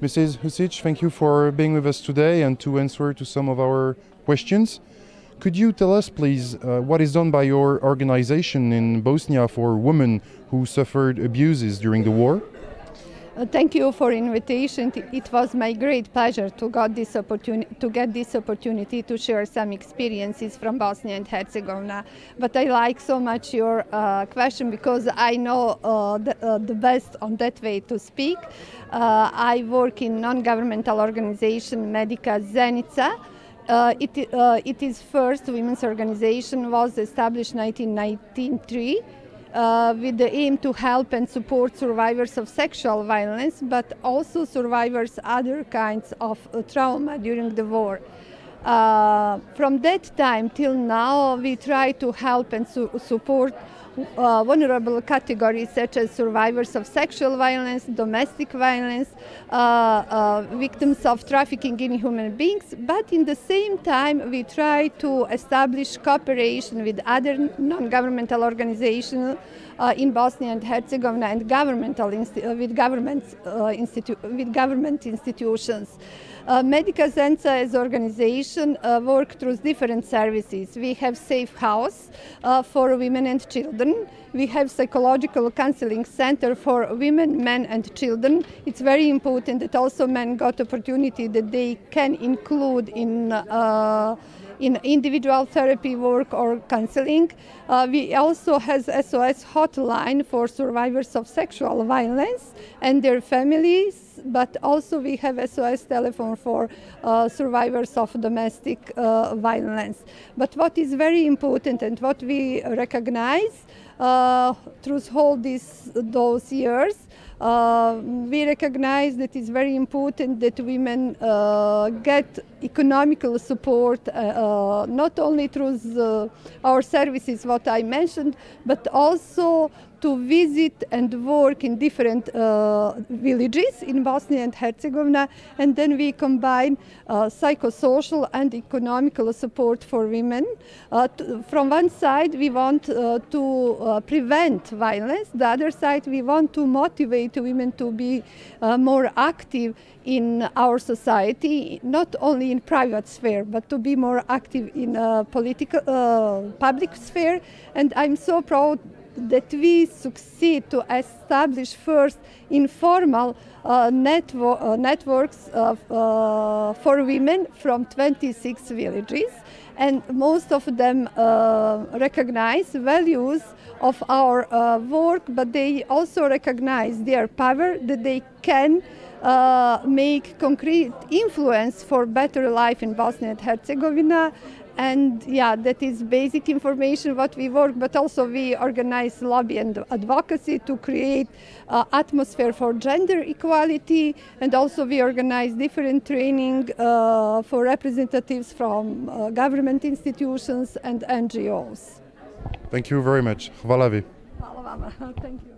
Mrs. Husic, thank you for being with us today and to answer to some of our questions. Could you tell us, please, what is done by your organization in Bosnia for women who suffered abuses during the war? Thank you for invitation. It was my great pleasure to get this opportunity to share some experiences from Bosnia and Herzegovina. But I like so much your question because I know the best on that way to speak. I work in non-governmental organization Medica Zenica. It is first women's organization, was established in 1993. With the aim to help and support survivors of sexual violence, but also survivors other kinds of trauma during the war. From that time till now, we try to help and support vulnerable categories such as survivors of sexual violence, domestic violence, victims of trafficking in human beings, but in the same time we try to establish cooperation with other non-governmental organizations in Bosnia and Herzegovina and with government institutions. Medica Zenica as organization work through different services. We have safe house for women and children. We have psychological counseling center for women, men and children. It's very important that also men got opportunity that they can include in individual therapy work or counseling. We also have SOS hotline for survivors of sexual violence and their families, but also we have SOS telephone for survivors of domestic violence. But what is very important and what we recognize through all those years, we recognize that it's very important that women get economical support, not only through our services, what I mentioned, but also to visit and work in different villages in Bosnia and Herzegovina, and then we combine psychosocial and economical support for women. From one side, we want to prevent violence. The other side, we want to motivate women to be more active in our society, not only in private sphere, but to be more active in political, public sphere. And I'm so proud that we succeed to establish first informal networks for women from 26 villages, and most of them recognize values of our work, but they also recognize their power, that they can make concrete influence for better life in Bosnia and Herzegovina. And yeah, that is basic information what we work, but also we organize lobby and advocacy to create atmosphere for gender equality, and also we organize different training for representatives from government institutions and NGOs. Thank you very much. Hvala vi. Hvala vama. Thank you.